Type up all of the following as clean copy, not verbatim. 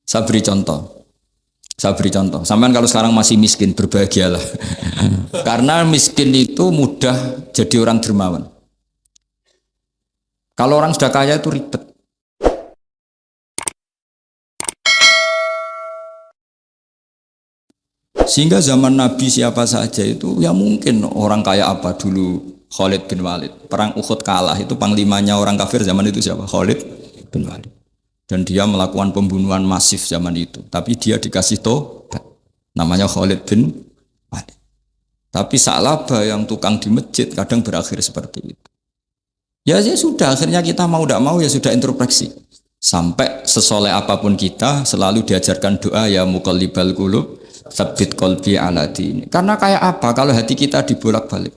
Saya beri contoh. Saya beri contoh. Sampai kalau sekarang masih miskin, berbahagialah. Karena miskin itu mudah jadi orang dermawan. Kalau orang sudah kaya itu ribet. Sehingga zaman Nabi siapa saja itu, ya mungkin orang kaya apa dulu, Khalid bin Walid. Perang Uhud kalah, itu panglimanya orang kafir zaman itu siapa? Khalid bin Walid. Dan dia melakukan pembunuhan masif zaman itu. Tapi dia dikasih tobat. Namanya Khalid bin Walid. Tapi Sa'labah yang tukang di masjid kadang berakhir seperti itu. Ya sudah, akhirnya kita mau tidak mau ya sudah introspeksi. Sampai sesoleh apapun kita selalu diajarkan doa ya muqallibal qulub tsabbit qalbi ala dini. Karena kayak apa kalau hati kita dibolak-balik?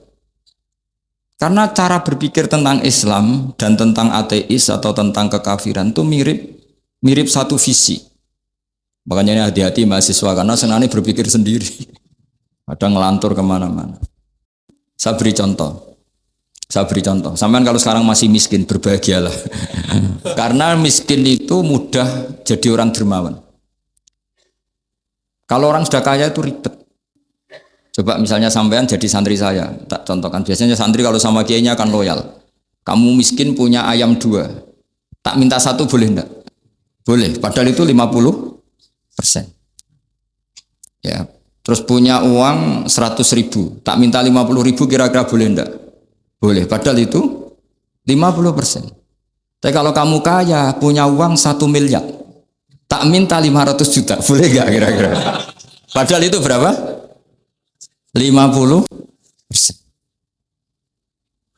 Karena cara berpikir tentang Islam dan tentang ateis atau tentang kekafiran itu mirip satu visi. Makanya ini hati-hati mahasiswa karena senangnya berpikir sendiri. Ada ngelantur kemana-mana. Saya beri contoh. Sampai kalau sekarang masih miskin, berbahagialah. Karena miskin itu mudah jadi orang dermawan. Kalau orang sudah kaya itu ribet. Coba misalnya sampean jadi santri saya, tak contohkan. Biasanya santri kalau sama kiainya akan loyal. Kamu miskin punya ayam 2, tak minta 1 boleh enggak? Boleh, padahal itu 50%. Ya, terus punya uang 100.000, tak minta 50.000 kira-kira boleh enggak? Boleh, padahal itu 50%. Tapi kalau kamu kaya, punya uang 1 miliar, tak minta 500 juta, boleh enggak kira-kira? Padahal itu berapa? 50%.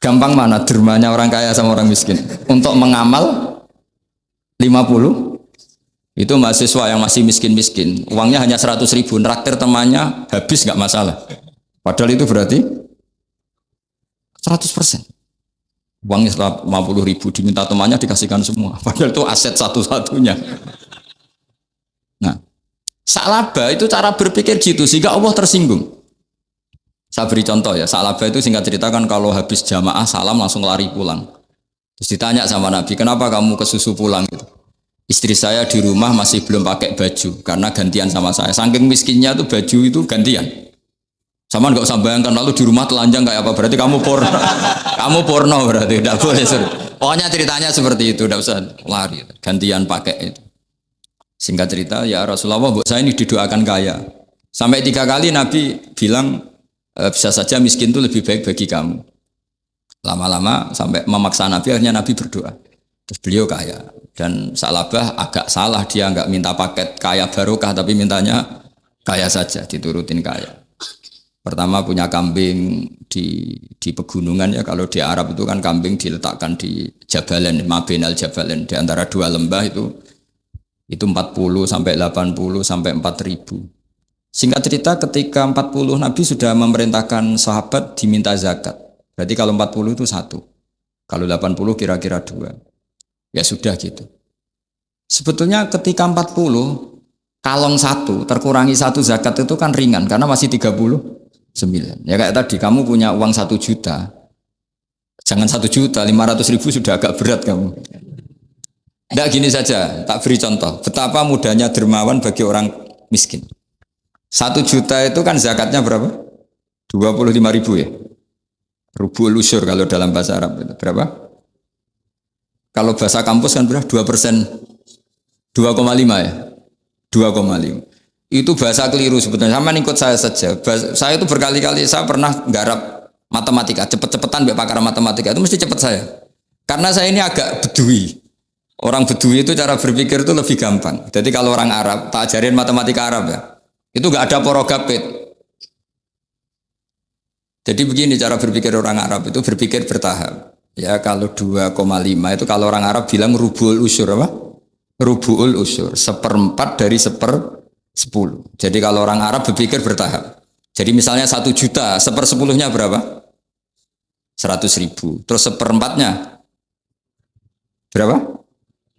Gampang mana dermanya orang kaya sama orang miskin? Untuk mengamal 50, itu mahasiswa yang masih miskin-miskin, uangnya hanya 100.000, neraktir temannya habis nggak masalah. Padahal itu berarti 100%. Uangnya 50.000 diminta temannya dikasihkan semua. Padahal itu aset satu-satunya. Nah, Sa'labah itu cara berpikir gitu sehingga Allah tersinggung. Saya beri contoh ya, Sa'labah itu singkat cerita kan kalau habis jamaah salam langsung lari pulang. Terus ditanya sama Nabi, kenapa kamu kesusu pulang gitu? Istri saya di rumah masih belum pakai baju karena gantian sama saya. Saking miskinnya tuh baju itu gantian. Sama nggak usah bayangkan lalu di rumah telanjang kayak apa, berarti kamu porno. Kamu porno berarti, tidak boleh suruh. Pokoknya ceritanya seperti itu, tidak usah lari, gantian pakai itu. Singkat cerita, ya Rasulullah, saya ini didoakan kaya. Sampai 3 kali Nabi bilang, bisa saja miskin itu lebih baik bagi kamu. Lama-lama sampai memaksa Nabi, akhirnya Nabi berdoa. Terus beliau kaya. Dan Sa'labah agak salah, dia nggak minta paket kaya barokah, tapi mintanya kaya saja, diturutin kaya. Pertama punya kambing di pegunungan ya, kalau di Arab itu kan kambing diletakkan di Jabalen, Mabinal Jabalen, di antara 2 lembah itu 40 sampai 80 sampai 4.000. Singkat cerita ketika 40 Nabi sudah memerintahkan sahabat diminta zakat. Berarti kalau 40 itu 1. Kalau 80 kira-kira 2. Ya sudah gitu. Sebetulnya ketika 40 kalong 1 terkurangi 1 zakat itu kan ringan karena masih 39. Ya kayak tadi kamu punya uang 1 juta. Jangan 1 juta, 500.000 sudah agak berat kamu. Tidak gini saja, tak beri contoh. Betapa mudahnya dermawan bagi orang miskin. 1 juta itu kan zakatnya berapa? 25.000 ya. Rubul usyur kalau dalam bahasa Arab itu berapa? Kalau bahasa kampus kan berapa? 2%. 2,5 ya. 2,5. Itu bahasa keliru sebetulnya. Sama ikut saya saja. Saya itu berkali-kali saya pernah nggarap matematika, cepet-cepetan mbek pakar matematika itu mesti cepet saya. Karena saya ini agak bedui. Orang bedui itu cara berpikir itu lebih gampang. Jadi kalau orang Arab, tak ajarin matematika Arab ya. Itu enggak ada porogapit. Jadi begini cara berpikir orang Arab itu berpikir bertahap. Ya kalau 2,5 itu kalau orang Arab bilang rubul usyur apa? Rubul usyur, 1/4 dari 1/10. Jadi kalau orang Arab berpikir bertahap. Jadi misalnya 1 juta, 1/10-nya berapa? 100.000. Terus 1/4-nya berapa?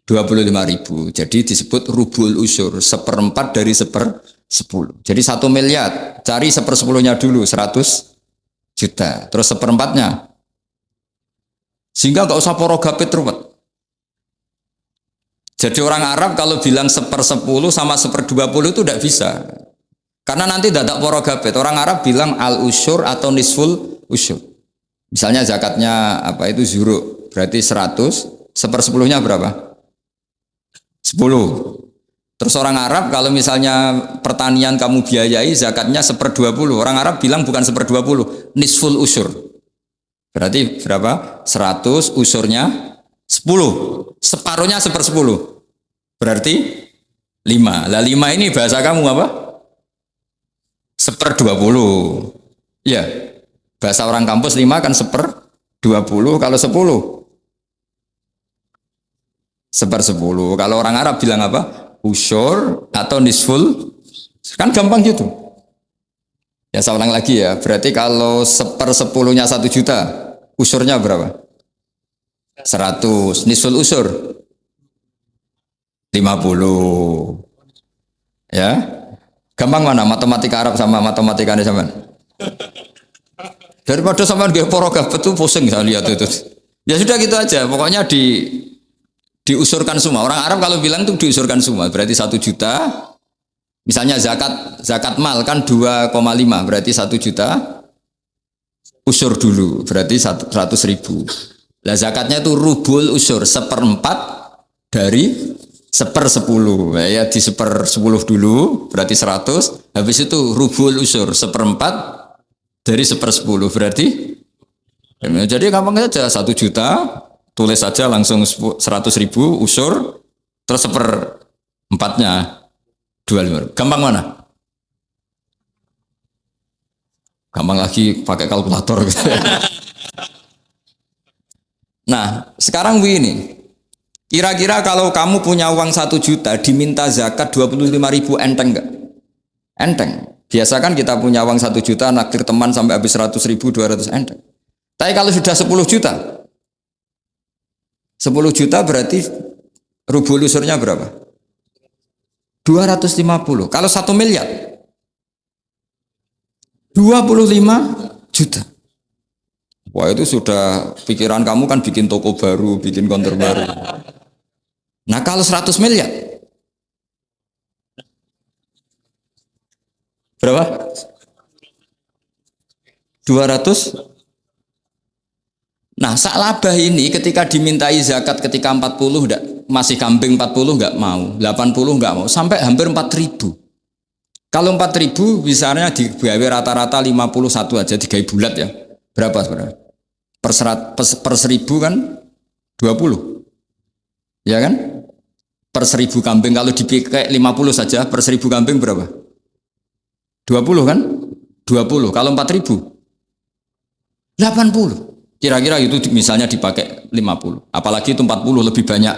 25.000. Jadi disebut rubul usyur, 1/4 dari 1/10. Jadi 1 miliar, cari 1/10-nya dulu, 100 juta. Terus 1/4-nya. Sehingga nggak usah porogapit ruwet. Jadi orang Arab kalau bilang 1/10 sama 1/20 itu tidak bisa. Karena nanti dadak poro gabet. Orang Arab bilang al-usyur atau nisful usyur. Misalnya zakatnya apa itu zuruk, berarti 100, 1/10-nya berapa? 10. Terus orang Arab kalau misalnya pertanian kamu biayai zakatnya 1/20. Orang Arab bilang bukan 1/20, nisful usyur. Berarti berapa? 100 usurnya 10. Separuhnya 1/10. Berarti 5. Lah 5 ini bahasa kamu apa? 1/20. Ya. Bahasa orang kampus 5 kan 1/20. Kalau 10 1/10. Kalau orang Arab bilang apa? Usyur atau nisful. Kan gampang gitu. Ya saya ulang lagi ya. Berarti kalau 1/10-nya 1 juta, usurnya berapa? 100. Nisful usur 50. Ya. Gampang mana matematika Arab sama matematika ini sama? Daripada sama nggih para gabet itu pusing saya lihat itu. Ya sudah gitu aja. Pokoknya diusurkan semua. Orang Arab kalau bilang itu diusurkan semua. Berarti 1 juta. Misalnya zakat mal kan 2,5 berarti 1 juta. Usur dulu berarti 100.000. Lah zakatnya itu rubul usur 1/4 dari 1/10. Ya di 1/10 dulu berarti 100. Habis itu rubul usur 1/4 dari 1/10 berarti. Jadi gampang saja 1 juta. Tulis saja langsung 100.000 usur terus 1/4-nya 25. Gampang mana? Gampang lagi pakai kalkulator. Nah, sekarang begini. Kira-kira kalau kamu punya uang 1 juta diminta zakat 25.000 enteng enggak? Enteng. Biasa kan kita punya uang 1 juta naktir teman sampai habis 100.000 200 enteng. Tapi kalau sudah 10 juta 10 juta berarti rubul usurnya berapa? 250. Kalau 1 miliar 25 juta. Wah itu sudah pikiran kamu kan bikin toko baru, bikin konter baru. Nah kalau 100 miliar berapa? 200. Nah, Sa'labah ini ketika dimintai zakat ketika 40 enggak, masih kambing 40 enggak mau, 80 enggak mau, sampai hampir 4.000. Kalau 4.000 misalnya digawe rata-rata 51 aja digawe bulat ya. Berapa sebenarnya? Per 1.000 kan 20. Ya kan? Per 1.000 kambing kalau dipakai 50 saja per 1.000 kambing berapa? 20 kan? 20. Kalau 4.000 80. Kira-kira itu misalnya dipakai 50. Apalagi itu 40 lebih banyak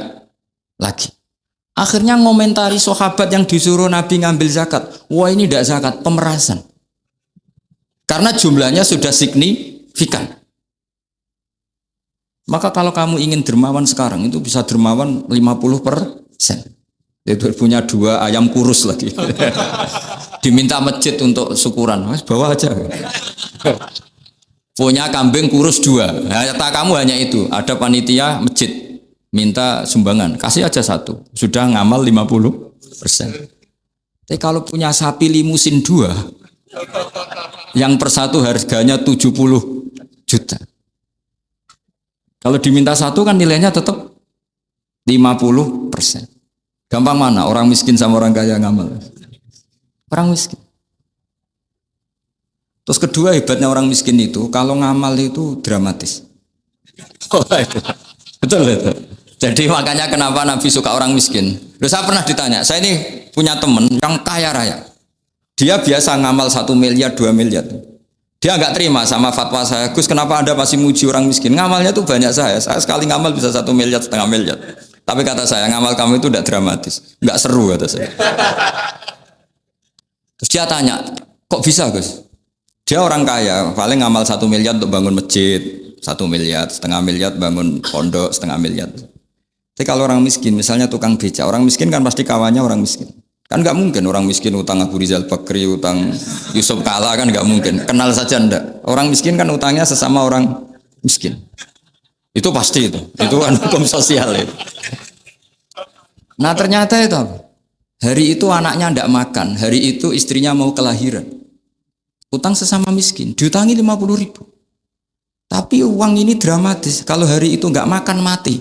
lagi. Akhirnya ngomentari sahabat yang disuruh Nabi ngambil zakat. Wah ini tidak zakat, pemerasan. Karena jumlahnya sudah signifikan. Maka kalau kamu ingin dermawan sekarang, itu bisa dermawan 50%. Itu punya 2 ayam kurus lagi. Diminta masjid untuk syukuran. Mas bawa aja. Punya kambing kurus 2. Nah, kamu hanya itu. Ada panitia masjid minta sumbangan, kasih aja 1. Sudah ngamal 50%. Tapi kalau punya sapi limusin 2, yang per 1 harganya 70 juta. Kalau diminta 1 kan nilainya tetap 50%. Gampang mana? Orang miskin sama orang kaya ngamal. Orang miskin. Terus kedua hebatnya orang miskin itu kalau ngamal itu dramatis. Betul itu. Jadi makanya kenapa Nabi suka orang miskin. Loh, saya pernah ditanya, saya ini punya teman yang kaya raya. Dia biasa ngamal 1 miliar, 2 miliar. Dia nggak terima sama fatwa saya. Gus kenapa Anda masih muji orang miskin? Ngamalnya tuh banyak saya. Saya sekali ngamal bisa 1 miliar, setengah miliar. Tapi kata saya ngamal kamu itu tidak dramatis, nggak seru kata saya. Terus dia tanya, kok bisa Gus? Dia orang kaya, paling ngamal 1 miliar untuk bangun masjid, 1 miliar, setengah miliar bangun pondok, setengah miliar. Tapi kalau orang miskin, misalnya tukang beca, orang miskin kan pasti kawannya orang miskin. Kan nggak mungkin orang miskin utang Abu Rizal Bakri, utang Yusuf Kala kan nggak mungkin. Kenal saja ndak. Orang miskin kan utangnya sesama orang miskin. Itu pasti itu kan hukum sosial itu. Nah ternyata itu apa? Hari itu anaknya tidak makan, hari itu istrinya mau kelahiran. Utang sesama miskin, diutangi 50.000. Tapi uang ini dramatis, kalau hari itu nggak makan mati.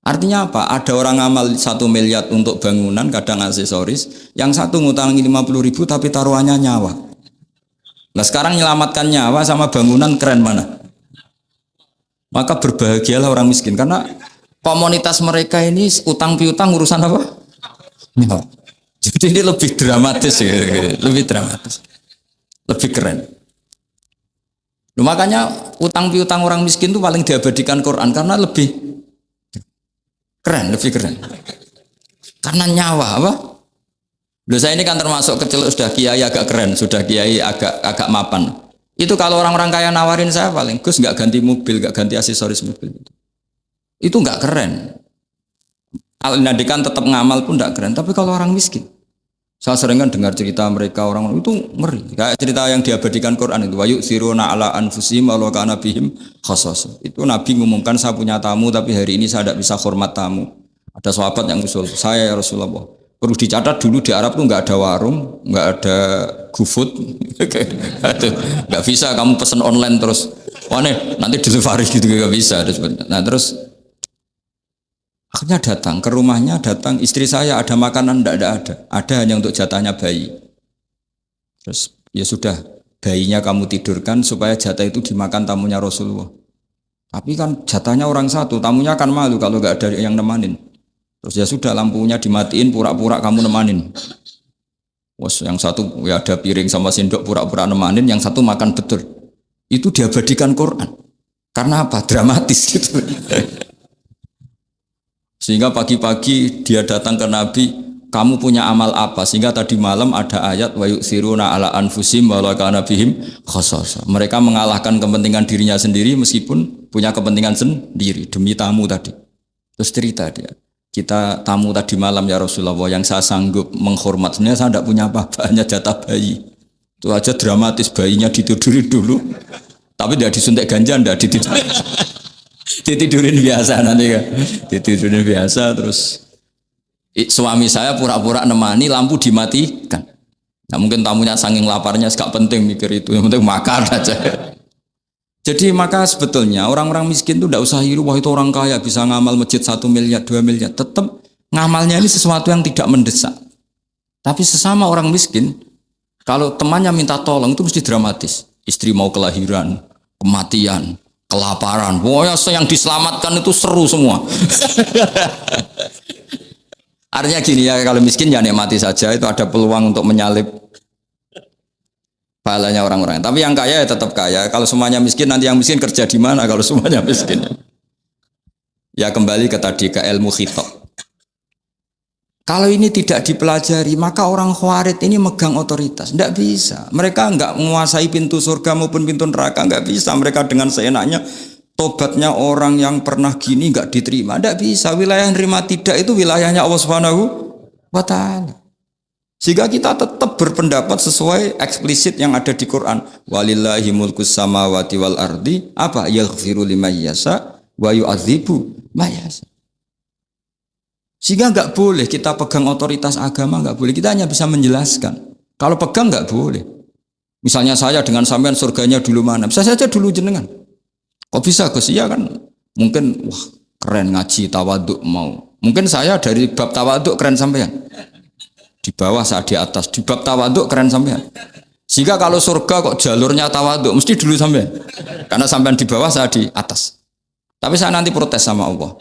Artinya apa? Ada orang ngamal 1 miliar untuk bangunan, kadang aksesoris, yang satu ngutangi 50.000 tapi taruhannya nyawa. Nah sekarang menyelamatkan nyawa sama bangunan keren mana? Maka berbahagialah orang miskin, karena komunitas mereka ini utang piutang urusan apa? Ya. Jadi ini lebih dramatis ya, lebih dramatis, lebih keren. Makanya utang piutang orang miskin itu paling diabadikan Quran karena lebih keren, lebih keren. Karena nyawa apa? Loh saya ini kan termasuk kecil sudah kiai agak keren, sudah kiai agak mapan. Itu kalau orang-orang kaya nawarin saya paling Gus nggak ganti mobil, nggak ganti aksesoris mobil. Itu nggak keren. Al-Nadikan tetap ngamal pun tidak keren. Tapi kalau orang miskin, saya sering kan dengar cerita mereka orang itu ngeri. Kayak cerita yang diabadikan Quran itu, wayuk siruna ala anfusihim walau kana bihim khassas. Itu Nabi ngumumkan saya punya tamu, tapi hari ini saya tidak bisa hormat tamu. Ada sahabat yang usul saya ya Rasulullah. Perlu dicatat dulu di Arab tuh nggak ada warung, nggak ada GoFood, nggak bisa kamu pesen online terus. Wah nih, nanti delivery gitu nggak bisa. Nah terus akhirnya datang ke rumahnya, datang istri saya ada makanan ada hanya untuk jatahnya bayi. Terus ya sudah bayinya kamu tidurkan supaya jatah itu dimakan tamunya Rasulullah. Tapi kan jatahnya orang satu, tamunya kan malu kalau nggak ada yang nemanin. Terus ya sudah lampunya dimatiin, pura-pura kamu nemanin. Wes yang satu ya ada piring sama sendok pura-pura nemanin, yang satu makan betul. Itu diabadikan Quran. Karena apa? Dramatis gitu. Sehingga pagi-pagi dia datang ke Nabi, kamu punya amal apa? Sehingga tadi malam ada ayat wa yu'thiruna ala anfusim walau kana bihim khassasa. Mereka mengalahkan kepentingan dirinya sendiri meskipun punya kepentingan sendiri demi tamu tadi. Terus cerita dia, kita tamu tadi malam ya Rasulullah, yang saya sanggup menghormat, sebenarnya saya tidak punya apa-apa, hanya jatah bayi. Itu aja dramatis, bayinya ditidurin dulu. Tapi tidak disuntik ganja, tidak ditidurin. Ditidurin biasa nanti kan, ditidurin biasa. Terus suami saya pura-pura nemani, lampu dimatikan. Nah mungkin tamunya saking laparnya gak penting mikir itu, yang penting makan aja. Jadi maka sebetulnya orang-orang miskin itu tidak usah iri, wah itu orang kaya bisa ngamal masjid 1 miliar 2 miliar. Tetap ngamalnya ini sesuatu yang tidak mendesak. Tapi sesama orang miskin, kalau temannya minta tolong itu mesti dramatis. Istri mau kelahiran, kematian, kelaparan, pokoknya yang diselamatkan itu seru semua. Artinya gini ya, kalau miskin ya nikmati saja, itu ada peluang untuk menyalip pahalanya orang-orang. Tapi yang kaya ya tetap kaya. Kalau semuanya miskin, nanti yang miskin kerja di mana kalau semuanya miskin? Ya kembali ke tadi, ke ilmu khitab. Kalau ini tidak dipelajari, maka orang khawarid ini megang otoritas. Tidak bisa. Mereka enggak menguasai pintu surga maupun pintu neraka. Enggak bisa. Mereka dengan seenaknya, tobatnya orang yang pernah gini enggak diterima. Tidak bisa. Wilayah yang nerima tidak itu wilayahnya Allah Subhanahu wa Ta'ala. Sehingga kita tetap berpendapat sesuai eksplisit yang ada di Quran. Walillahi mulkus samawati wal ardi. Apa? Yaghfiru liman yasha wa yu'adzibu man yasha. Sehingga nggak boleh kita pegang otoritas agama, nggak boleh. Kita hanya bisa menjelaskan. Kalau pegang nggak boleh. Misalnya saya dengan sampean surganya dulu mana? Bisa saja dulu jenengan. Kok bisa Gus? Iya kan? Mungkin wah keren ngaji tawaduk mau. Mungkin saya dari bab tawaduk keren sampean. Di bawah saya di atas. Di bab tawaduk keren sampean. Sehingga kalau surga kok jalurnya tawaduk mesti dulu sampean. Karena sampean di bawah saya di atas. Tapi saya nanti protes sama Allah.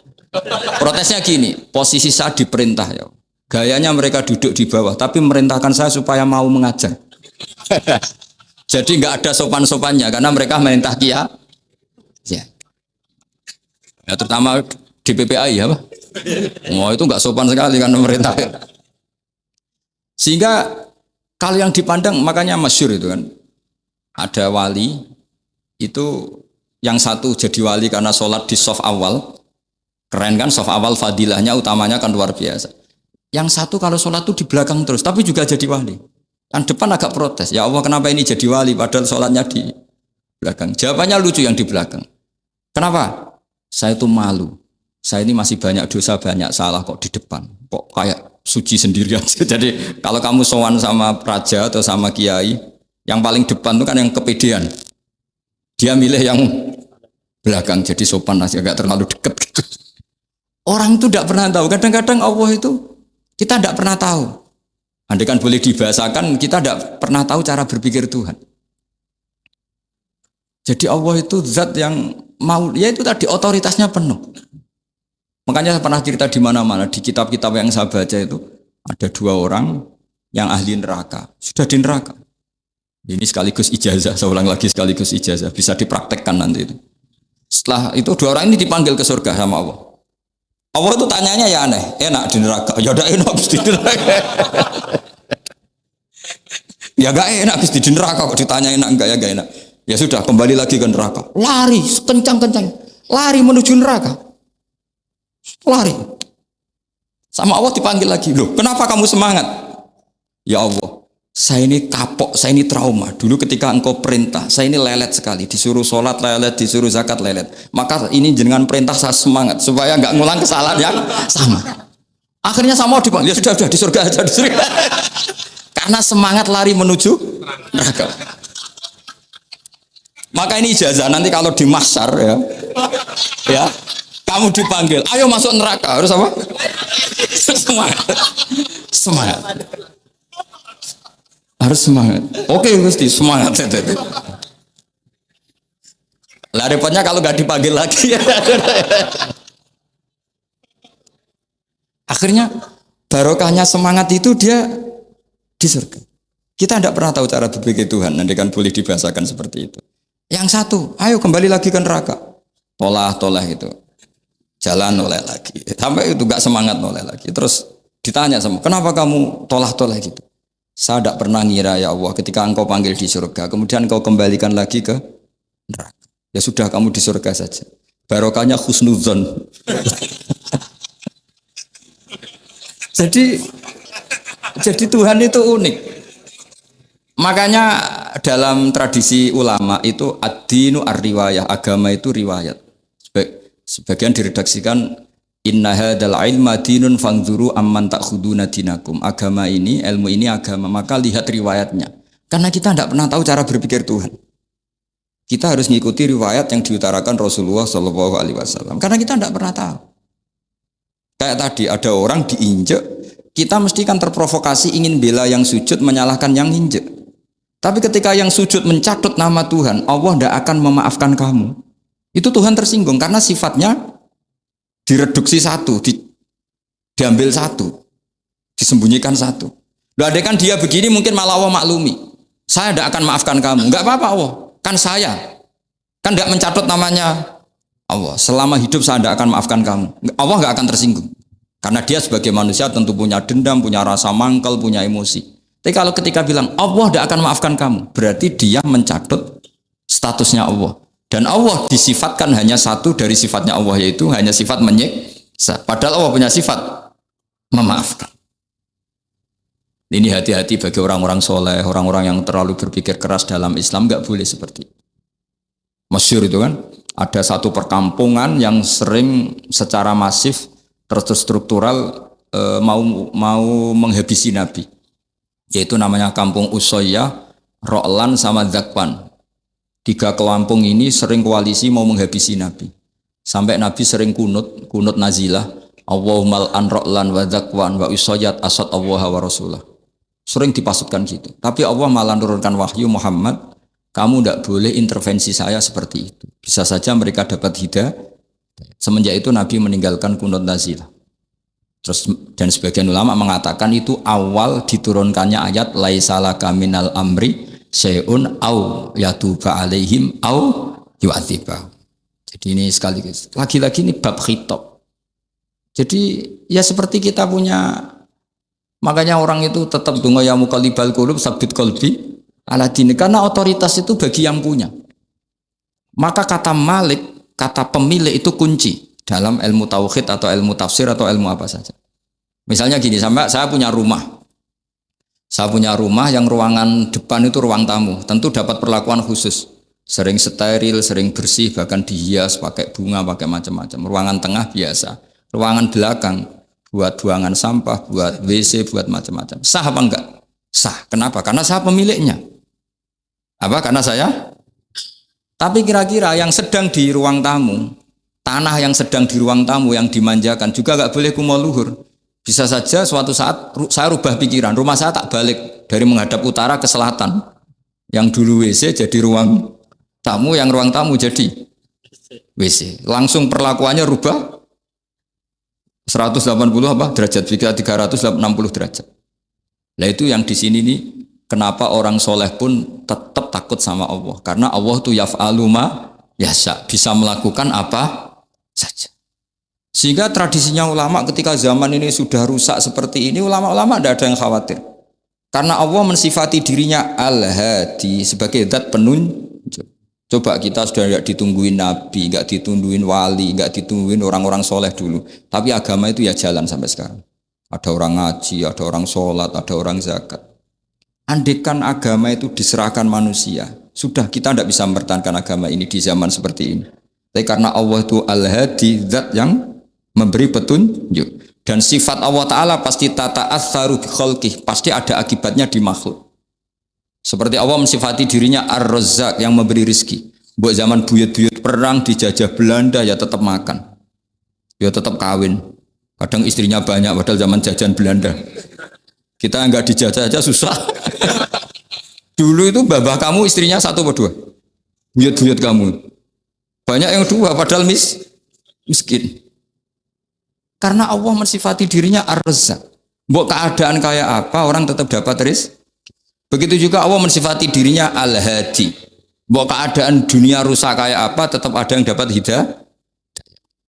Protesnya gini, posisi saya diperintah ya. Gayanya mereka duduk di bawah, tapi merintahkan saya supaya mau mengajar. Jadi nggak ada sopan-sopannya karena mereka merintah kia. Ya, terutama di PPI ya, Pak. Oh itu nggak sopan sekali karena merintah. Sehingga kalau yang dipandang makanya masyhur itu kan. Ada wali itu yang satu jadi wali karena sholat di shaf awal. Keren kan, soft awal fadilahnya utamanya kan luar biasa. Yang satu kalau sholat tuh di belakang terus, tapi juga jadi wali. Kan depan agak protes, ya Allah kenapa ini jadi wali padahal sholatnya di belakang. Jawabannya lucu yang di belakang. Kenapa? Saya tuh malu. saya ini masih banyak dosa, banyak salah kok di depan. Kok kayak suci sendirian. Jadi kalau kamu sowan sama raja atau sama kiai, yang paling depan itu kan yang kepedean. Dia milih yang belakang, jadi sopan aja, agak terlalu dekat gitu. Orang itu tidak pernah tahu. Kadang-kadang Allah itu kita tidak pernah tahu. Andai kan boleh dibahasakan, kita tidak pernah tahu cara berpikir Tuhan. Jadi Allah itu zat yang mau, ya itu tadi otoritasnya penuh. Makanya saya pernah cerita di mana-mana, di kitab-kitab yang saya baca itu ada 2 orang yang ahli neraka, sudah di neraka. Ini sekaligus ijazah, saya ulang lagi sekaligus ijazah, bisa dipraktekkan nanti itu. Setelah itu 2 orang ini dipanggil ke surga sama Allah. Allah itu tanyanya ya aneh, enak di neraka, ya udah enak di neraka. Ya gak enak di neraka kok ditanya enak enggak, ya gak enak. Ya sudah kembali lagi ke neraka. Lari kencang-kencang, lari menuju neraka. Lari. Sama Allah dipanggil lagi, loh kenapa kamu semangat? Ya Allah, saya ini kapok, saya ini trauma. Dulu ketika engkau perintah, saya ini lelet sekali. Disuruh sholat lelet, disuruh zakat lelet. Maka ini dengan perintah saya semangat supaya nggak ngulang kesalahan yang sama. Akhirnya sama Allah dipanggil, ya sudah di surga aja, di surga. Karena semangat lari menuju neraka. Maka ini ijazah nanti kalau di mahsyar ya kamu dipanggil, ayo masuk neraka, harus apa? Semangat. Harus semangat. Oke, mesti semangat. Lah repotnya kalau nggak dipanggil lagi. Akhirnya barokahnya semangat itu dia di surga. Kita tidak pernah tahu cara berpikir Tuhan, nanti kan boleh dibahasakan seperti itu. Yang satu, ayo kembali lagi ke neraka. Tolah itu. Jalan noleh lagi. Sampai itu gak semangat noleh lagi. Terus ditanya sama, kenapa kamu tolah gitu? Saya tidak pernah ngira ya Allah ketika engkau panggil di surga, kemudian engkau kembalikan lagi ke neraka. Ya sudah kamu di surga saja. Barokahnya husnudzon. Jadi Tuhan itu unik. Makanya dalam tradisi ulama itu ad-dinu ar-riwayah, agama itu riwayat. Sebagian diredaksikan inna hadzal ilma dinun fanzuru amman ta'khuduna dinakum. Agama ini, ilmu ini agama, maka lihat riwayatnya. Karena kita tidak pernah tahu cara berpikir Tuhan. Kita harus mengikuti riwayat yang diutarakan Rasulullah SAW. Karena kita tidak pernah tahu. Kayak tadi ada orang diinjek, kita mesti kan terprovokasi ingin bela yang sujud menyalahkan yang injek. Tapi ketika yang sujud mencatut nama Tuhan, Allah tidak akan memaafkan kamu. Itu Tuhan tersinggung karena sifatnya direduksi satu, diambil satu, disembunyikan satu. Loh, ada kan dia begini mungkin malah Allah maklumi. Saya tidak akan maafkan kamu. Enggak apa-apa Allah, kan saya. Kan tidak mencatut namanya Allah. Selama hidup saya tidak akan maafkan kamu. Allah enggak akan tersinggung. Karena dia sebagai manusia tentu punya dendam, punya rasa mangkel, punya emosi. Tapi kalau ketika bilang Allah tidak akan maafkan kamu, berarti dia mencatut statusnya Allah. Dan Allah disifatkan hanya satu dari sifatnya Allah, yaitu hanya sifat menyiksa. Padahal Allah punya sifat memaafkan. Ini hati-hati bagi orang-orang soleh, orang-orang yang terlalu berpikir keras dalam Islam, nggak boleh seperti itu. Masyhur itu kan, ada satu perkampungan yang sering secara masif terstruktural mau menghabisi Nabi. Yaitu namanya kampung Usoyyah, Ro'lan sama Zakwan. 3 kampung ini sering koalisi mau menghabisi Nabi. Sampai Nabi sering kunut nazilah, Allahumma an Ro'lan wa Zakwan wa Usoyyat asad Allah wa Rasulah. Sering dipasutkan gitu. Tapi Allah malah menurunkan wahyu, Muhammad, kamu tidak boleh intervensi saya seperti itu. Bisa saja mereka dapat hidayah. Semenjak itu Nabi meninggalkan kunut nazilah. Terus dan sebagian ulama mengatakan itu awal diturunkannya ayat laisalaka minal amri syai'un au yatuba alaihim au yu'adzibah. Jadi ini sekaligus lagi-lagi ini bab khitab. Jadi ya seperti kita punya, makanya orang itu tetap donga ya muqallibal qulub sabit qalbi ala dini, karena otoritas itu bagi yang punya. Maka kata malik, kata pemilik itu kunci dalam ilmu tauhid atau ilmu tafsir atau ilmu apa saja. Misalnya gini, sampai saya punya rumah. Saya punya rumah yang ruangan depan itu ruang tamu, tentu dapat perlakuan khusus. Sering steril, sering bersih, bahkan dihias pakai bunga, pakai macam-macam. Ruangan tengah biasa, ruangan belakang buat buangan sampah, buat WC, buat macam-macam. Sah apa enggak? Sah. Kenapa? Karena saya pemiliknya. Apa? Karena saya. Tapi kira-kira yang sedang di ruang tamu, tanah yang sedang di ruang tamu yang dimanjakan juga enggak boleh kumo luhur. Bisa saja suatu saat saya rubah pikiran, rumah saya tak balik dari menghadap utara ke selatan. Yang dulu WC jadi ruang tamu, yang ruang tamu jadi WC. Langsung perlakuannya rubah 180 apa derajat, 360 derajat. Nah itu yang di sini nih, kenapa orang soleh pun tetap takut sama Allah, karena Allah itu yaf'alu ma yasha, bisa melakukan apa saja. Sehingga tradisinya ulama ketika zaman ini sudah rusak seperti ini, ulama-ulama tidak ada yang khawatir, karena Allah mensifati dirinya Al-Hadi sebagai zat penunjuk. Coba kita sudah tidak ditungguin nabi, nggak ditungguin wali, nggak ditungguin orang-orang soleh dulu, tapi agama itu ya jalan sampai sekarang. Ada orang ngaji, ada orang sholat, ada orang zakat. Andaikan agama itu diserahkan manusia, sudah kita tidak bisa mempertahankan agama ini di zaman seperti ini. Tapi karena Allah itu Al-Hadi, zat yang memberi petunjuk, dan sifat Allah Ta'ala pasti tata'atsaru bi khalqih, pasti ada akibatnya di makhluk. Seperti Allah mensifati dirinya Ar-Razzaq, yang memberi rizki. Buat zaman buyut-buyut perang dijajah Belanda ya tetap makan, ya tetap kawin. Kadang istrinya banyak padahal zaman jajan Belanda. Kita enggak dijajah aja susah. Dulu itu babah kamu istrinya 1 atau 2, buyut-buyut kamu banyak yang 2 padahal miskin. Karena Allah mensifati dirinya Ar-Razzaq. Mbok keadaan kayak apa orang tetap dapat rizki. Begitu juga Allah mensifati dirinya Al-Hadi. Mbok keadaan dunia rusak kayak apa tetap ada yang dapat hidayah.